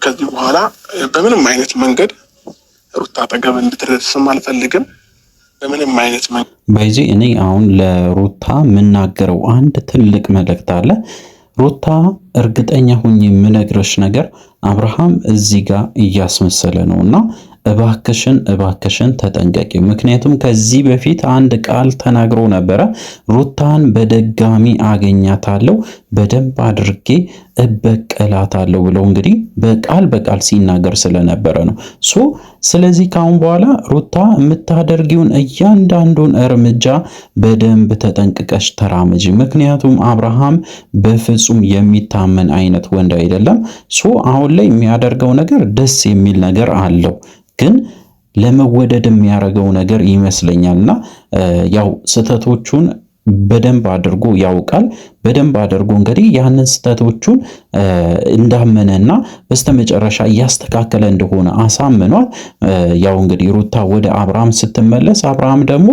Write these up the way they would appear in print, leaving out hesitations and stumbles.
ከዚህ በኋላ በምንም አይነት መንገድ ሩታ አጠገብ እንድትደርስም አልፈልግም። በምንም አይነት መንገድ በዚህ እኔ አሁን ለሩታ የምናገረው አንድ ትልቅ መልእክት አለ። ሩታ እርግጠኛ ሁኝ የምነግርሽ ነገር አብርሃም እዚህ ጋር እያስመሰለ ነውና እባክሽን ተጠንቀቂ። ምክንያቱም ከዚህ በፊት አንድ ቃል ተናግሮ ነበረ። ሩታን በድጋሚ አገኛታለሁ፣ በደንብ አድርጌ እበቀላታለሁ ብለው እንግዲህ በቃል ሲናገር ስለነበረ ነው። ስለዚህ ካሁን በኋላ ሩታ የምታደርጊውን እያንዳንዱን እርምጃ በደንብ ተጠንቅቀሽ ተራመጂ። ምክንያቱም አብርሃም በፍጹም የሚታመን አይነት ወንድ አይደለም። አሁን ላይ የሚያደርገው ነገር ደስ የሚል ነገር አለው ግን ለመወደድ የሚያደርገው ነገር ይመስለኛልና ያው ስህተቶቹን በደንብ አድርጎ ያውቃል። በደንብ አድርጎ እንግዲህ ያንን ስህተቶቹን እንዳመነና በስተመጨረሻ እያስተካከለ እንደሆነ አሳምኗል። ያው እንግዲህ ሩታ ወደ አብርሃም ስትመለስ አብርሃም ደግሞ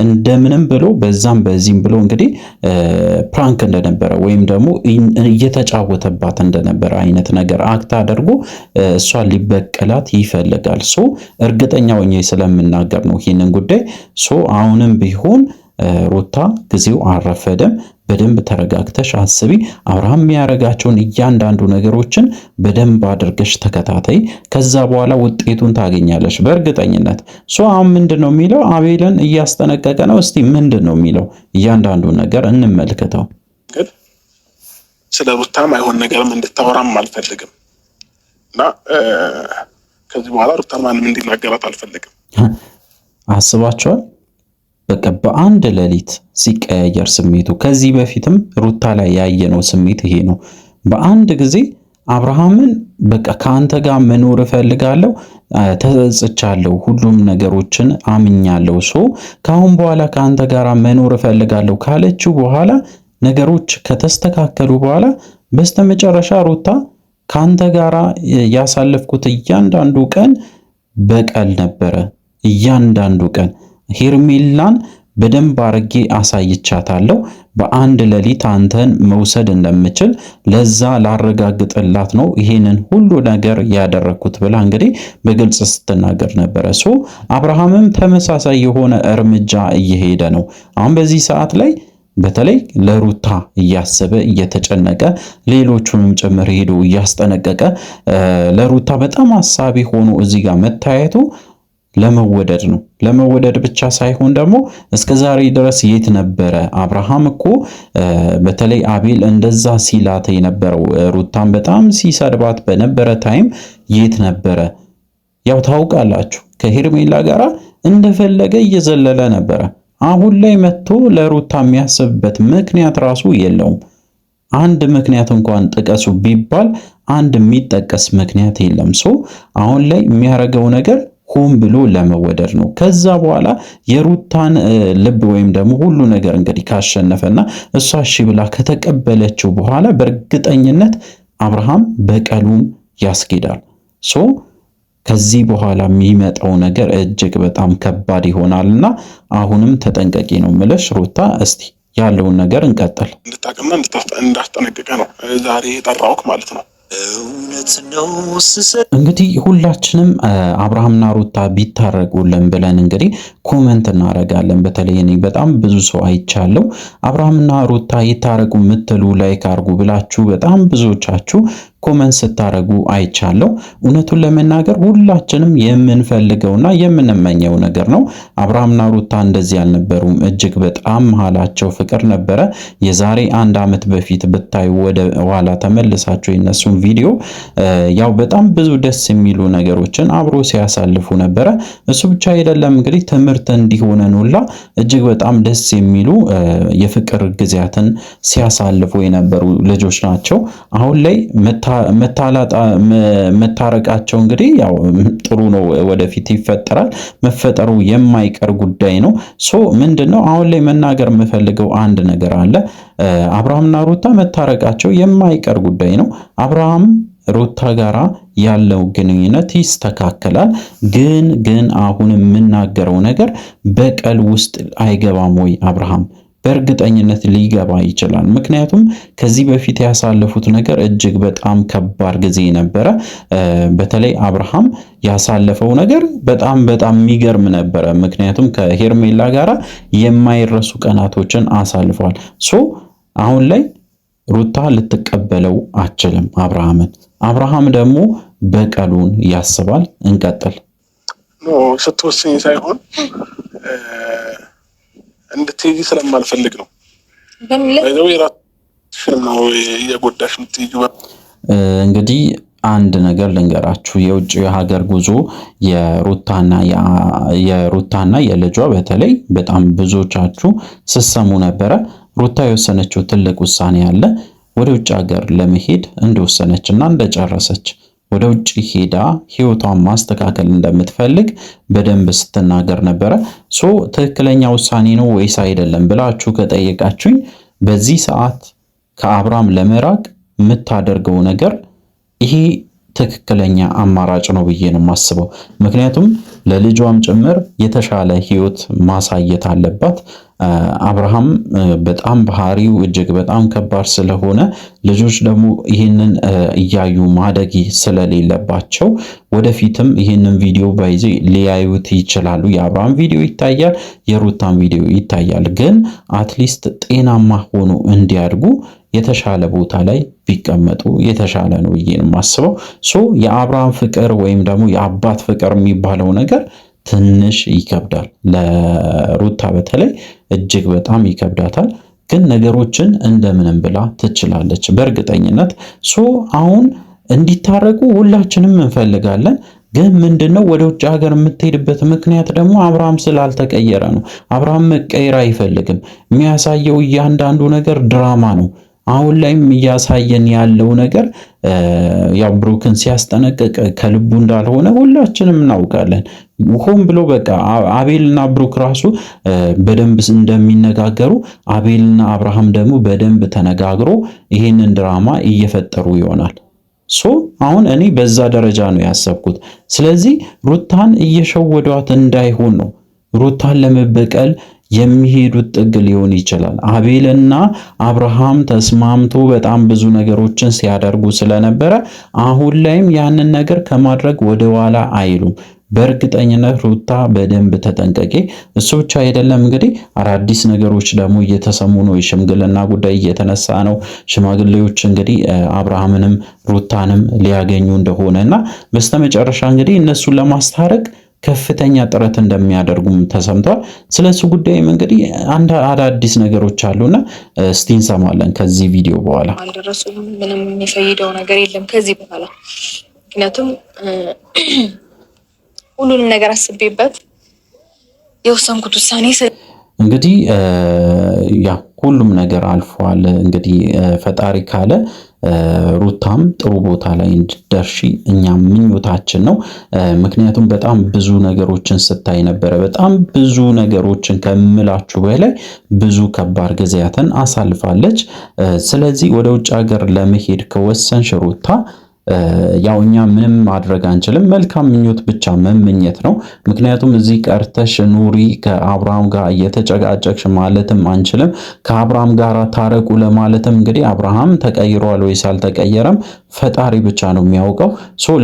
እንደምንም ብሎ በዛም በዚህም ብሎ እንግዲህ ፕራንክ እንደነበረ ወይም ደግሞ እየተጫወተባት እንደነበረ አይነት ነገር አክት አድርጎ እሷን ሊበቀላት ይፈልጋል። እርግጠኛ ሆኜ ስለምናገር ነው ይህንን ጉዳይ። አሁንም ቢሆን ሩታ ጊዜው አልረፈደም። በደንብ ተረጋግተሽ አስቢ። አብርሃም የሚያደርጋቸውን እያንዳንዱ ነገሮችን በደንብ አድርገሽ ተከታታይ። ከዛ በኋላ ውጤቱን ታገኛለሽ በእርግጠኝነት። አሁን ምንድን ነው የሚለው? አቤልን እያስጠነቀቀ ነው። እስቲ ምንድን ነው የሚለው? እያንዳንዱ ነገር እንመልከተው። ስለ ሩታም አይሆን ነገርም እንድታወራም አልፈልግም እና ከዚህ በኋላ ሩታን ማንም እንዲናገራት አልፈልግም። አስባቸዋል። በቃ በአንድ ሌሊት ሲቀያየር ስሜቱ። ከዚህ በፊትም ሩታ ላይ ያየነው ስሜት ይሄ ነው። በአንድ ጊዜ አብርሃምን በቃ ከአንተ ጋር መኖር እፈልጋለሁ፣ ተጸጽቻለሁ፣ ሁሉም ነገሮችን አምኛለሁ፣ ከአሁን በኋላ ከአንተ ጋር መኖር እፈልጋለሁ ካለችው በኋላ ነገሮች ከተስተካከሉ በኋላ በስተመጨረሻ ሩታ ከአንተ ጋር ያሳለፍኩት እያንዳንዱ ቀን በቀል ነበረ። እያንዳንዱ ቀን ሄርሜላን በደንብ አርጌ አሳይቻታለሁ። በአንድ ሌሊት አንተን መውሰድ እንደምችል ለዛ ላረጋግጥላት ነው ይሄንን ሁሉ ነገር ያደረኩት ብላ እንግዲህ በግልጽ ስትናገር ነበረ። አብርሃምም ተመሳሳይ የሆነ እርምጃ እየሄደ ነው። አሁን በዚህ ሰዓት ላይ በተለይ ለሩታ እያሰበ እየተጨነቀ ሌሎቹንም ጭምር ሄዶ እያስጠነቀቀ ለሩታ በጣም አሳቢ ሆኖ እዚህ ጋር መታየቱ ለመወደድ ነው። ለመወደድ ብቻ ሳይሆን ደግሞ እስከ ዛሬ ድረስ የት ነበረ አብርሃም? እኮ በተለይ አቤል እንደዛ ሲላት የነበረው ሩታን በጣም ሲሰድባት በነበረ ታይም የት ነበረ? ያው ታውቃላችሁ ከሄርሜላ ጋር እንደፈለገ እየዘለለ ነበረ። አሁን ላይ መጥቶ ለሩታ የሚያስብበት ምክንያት ራሱ የለውም። አንድ ምክንያት እንኳን ጥቀሱ ቢባል አንድ የሚጠቀስ ምክንያት የለም። አሁን ላይ የሚያደርገው ነገር ሆን ብሎ ለመወደድ ነው። ከዛ በኋላ የሩታን ልብ ወይም ደግሞ ሁሉ ነገር እንግዲህ ካሸነፈና እሷ እሺ ብላ ከተቀበለችው በኋላ በእርግጠኝነት አብርሃም በቀሉን ያስኬዳል። ከዚህ በኋላ የሚመጣው ነገር እጅግ በጣም ከባድ ይሆናልና አሁንም ተጠንቀቂ ነው ምለሽ ሩታ። እስቲ ያለውን ነገር እንቀጥል። እንድታቅምና እንዳስጠነቅቀ ነው ዛሬ የጠራውክ ማለት ነው። እንግዲህ ሁላችንም አብርሃምና ሩታ ቢታረቁልን ብለን እንግዲህ ኮመንት እናደርጋለን። በተለይ እኔ በጣም ብዙ ሰው አይቻለሁ። አብርሃምና ሩታ ይታረቁ የምትሉ ላይክ አርጉ ብላችሁ በጣም ብዙዎቻችሁ ኮመንት ስታረጉ አይቻለሁ። እውነቱን ለመናገር ሁላችንም የምንፈልገውና የምንመኘው ነገር ነው። አብርሃምና ሩታ እንደዚህ አልነበሩም። እጅግ በጣም መሃላቸው ፍቅር ነበረ። የዛሬ 1 ዓመት በፊት ብታዩ ወደ ኋላ ተመልሳችሁ የነሱን ቪዲዮ ያው በጣም ብዙ ደስ የሚሉ ነገሮችን አብሮ ሲያሳልፉ ነበረ። እሱ ብቻ አይደለም እንግዲህ ትምህርት እንዲሆነን ሁላ እጅግ በጣም ደስ የሚሉ የፍቅር ጊዜያትን ሲያሳልፉ የነበሩ ልጆች ናቸው። አሁን ላይ መታረቃቸው እንግዲህ ያው ጥሩ ነው፣ ወደፊት ይፈጠራል፣ መፈጠሩ የማይቀር ጉዳይ ነው። ምንድነው አሁን ላይ መናገር የምፈልገው አንድ ነገር አለ። አብርሃምና ሩታ መታረቃቸው የማይቀር ጉዳይ ነው። አብርሃም ሩታ ጋራ ያለው ግንኙነት ይስተካከላል። ግን አሁን የምናገረው ነገር በቀል ውስጥ አይገባም ወይ? አብርሃም በእርግጠኝነት ሊገባ ይችላል። ምክንያቱም ከዚህ በፊት ያሳለፉት ነገር እጅግ በጣም ከባድ ጊዜ ነበረ። በተለይ አብርሃም ያሳለፈው ነገር በጣም የሚገርም ነበረ። ምክንያቱም ከሄርሜላ ጋራ የማይረሱ ቀናቶችን አሳልፏል። አሁን ላይ ሩታ ልትቀበለው አችልም አብርሃምን። አብርሃም ደግሞ በቀሉን ያስባል። እንቀጥል። ስትወስኝ ሳይሆን እንድትሄጂ ስለማልፈልግ ነው። እንግዲህ አንድ ነገር ልንገራችሁ። የውጭ የሀገር ጉዞ የሩታና የልጇ በተለይ በጣም ብዙዎቻችሁ ስትሰሙ ነበረ። ሩታ የወሰነችው ትልቅ ውሳኔ አለ። ወደ ውጭ ሀገር ለመሄድ እንደወሰነችና እንደጨረሰች ወደ ውጭ ሄዳ ህይወቷን ማስተካከል እንደምትፈልግ በደንብ ስትናገር ነበረ። ትክክለኛ ውሳኔ ነው ወይስ አይደለም ብላችሁ ከጠየቃችሁኝ በዚህ ሰዓት ከአብርሃም ለመራቅ የምታደርገው ነገር ይሄ ትክክለኛ አማራጭ ነው ብዬ ነው የማስበው። ምክንያቱም ለልጇም ጭምር የተሻለ ህይወት ማሳየት አለባት። አብርሃም በጣም ባህሪው እጅግ በጣም ከባድ ስለሆነ ልጆች ደግሞ ይህንን እያዩ ማደግ ስለሌለባቸው ወደፊትም ይህንን ቪዲዮ ባይዜ ሊያዩት ይችላሉ። የአብርሃም ቪዲዮ ይታያል፣ የሩታን ቪዲዮ ይታያል። ግን አትሊስት ጤናማ ሆኖ እንዲያድጉ የተሻለ ቦታ ላይ ቢቀመጡ የተሻለ ነው ብዬ ነው የማስበው። የአብርሃም ፍቅር ወይም ደግሞ የአባት ፍቅር የሚባለው ነገር ትንሽ ይከብዳል። ለሩታ በተለይ እጅግ በጣም ይከብዳታል። ግን ነገሮችን እንደምንም ብላ ትችላለች በእርግጠኝነት። አሁን እንዲታረቁ ሁላችንም እንፈልጋለን። ግን ምንድነው ወደ ውጭ ሀገር የምትሄድበት ምክንያት ደግሞ አብርሃም ስላልተቀየረ ነው። አብርሃም መቀየር አይፈልግም። የሚያሳየው እያንዳንዱ ነገር ድራማ ነው። አሁን ላይም እያሳየን ያለው ነገር ያው ብሩክን ሲያስጠነቅቅ ከልቡ እንዳልሆነ ሁላችንም እናውቃለን። ሆን ብሎ በቃ አቤልና ብሩክ ራሱ በደንብ እንደሚነጋገሩ አቤልና አብርሃም ደግሞ በደንብ ተነጋግሮ ይሄንን ድራማ እየፈጠሩ ይሆናል። አሁን እኔ በዛ ደረጃ ነው ያሰብኩት። ስለዚህ ሩታን እየሸወዷት እንዳይሆን ነው። ሩታን ለመበቀል የሚሄዱት ጥግ ሊሆን ይችላል። አቤልና አብርሃም ተስማምቶ በጣም ብዙ ነገሮችን ሲያደርጉ ስለነበረ አሁን ላይም ያንን ነገር ከማድረግ ወደ ኋላ አይሉም። በእርግጠኝነት ሩታ በደንብ ተጠንቀቂ። እሱ ብቻ አይደለም እንግዲህ አዳዲስ ነገሮች ደግሞ እየተሰሙ ነው። የሽምግልና ጉዳይ እየተነሳ ነው። ሽማግሌዎች እንግዲህ አብርሃምንም ሩታንም ሊያገኙ እንደሆነና በስተመጨረሻ እንግዲህ እነሱን ለማስታረቅ ከፍተኛ ጥረት እንደሚያደርጉም ተሰምቷል። ስለሱ ጉዳይም እንግዲህ አንድ አዳዲስ ነገሮች አሉና እስቲ እንሰማለን ከዚህ ቪዲዮ በኋላ። አልደረሱም። ምንም የሚፈይደው ነገር የለም ከዚህ በኋላ ምክንያቱም ሁሉንም ነገር አስቤበት የወሰንኩት ውሳኔ እንግዲህ ያ ሁሉም ነገር አልፏል። እንግዲህ ፈጣሪ ካለ ሩታም ጥሩ ቦታ ላይ እንድትደርሺ እኛም ምኞታችን ነው። ምክንያቱም በጣም ብዙ ነገሮችን ስታይ ነበረ። በጣም ብዙ ነገሮችን ከምላችሁ በላይ ብዙ ከባድ ጊዜያትን አሳልፋለች። ስለዚህ ወደ ውጭ ሀገር ለመሄድ ከወሰንሽ ሩታ ያው እኛ ምንም ማድረግ አንችልም። መልካም ምኞት ብቻ መመኘት ነው። ምክንያቱም እዚህ ቀርተሽ ኑሪ ከአብርሃም ጋር እየተጨቃጨቅሽ ማለትም አንችልም። ከአብርሃም ጋር ታረቁ ለማለትም እንግዲህ አብርሃም ተቀይሯል ወይስ አልተቀየረም ፈጣሪ ብቻ ነው የሚያውቀው።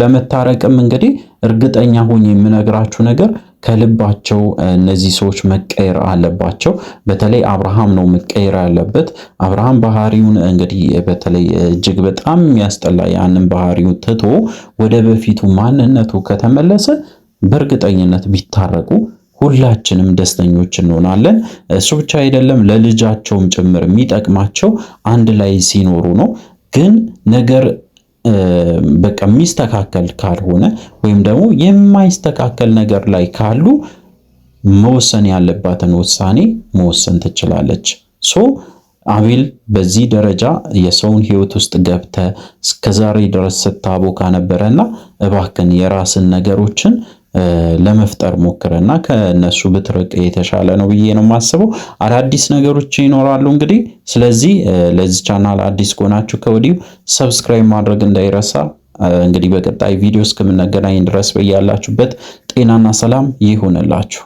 ለመታረቅም እንግዲህ እርግጠኛ ሆኜ የምነግራችሁ ነገር ከልባቸው እነዚህ ሰዎች መቀየር አለባቸው። በተለይ አብርሃም ነው መቀየር ያለበት። አብርሃም ባህሪውን እንግዲህ በተለይ እጅግ በጣም የሚያስጠላ ያንን ባህሪውን ትቶ ወደ በፊቱ ማንነቱ ከተመለሰ በእርግጠኝነት ቢታረቁ ሁላችንም ደስተኞች እንሆናለን። እሱ ብቻ አይደለም ለልጃቸውም ጭምር የሚጠቅማቸው አንድ ላይ ሲኖሩ ነው። ግን ነገር በቃ የሚስተካከል ካልሆነ ወይም ደግሞ የማይስተካከል ነገር ላይ ካሉ መወሰን ያለባትን ውሳኔ መወሰን ትችላለች። አቤል በዚህ ደረጃ የሰውን ሕይወት ውስጥ ገብተ እስከዛሬ ድረስ ስታቦካ ነበረና እባክን የራስን ነገሮችን ለመፍጠር ሞክረና ከነሱ ብትርቅ የተሻለ ነው ብዬ ነው የማስበው። አዳዲስ ነገሮች ይኖራሉ እንግዲህ። ስለዚህ ለዚህ ቻናል አዲስ ከሆናችሁ ከወዲሁ ሰብስክራይብ ማድረግ እንዳይረሳ። እንግዲህ በቀጣይ ቪዲዮ እስከምንገናኝ ድረስ በያላችሁበት ጤናና ሰላም ይሁንላችሁ።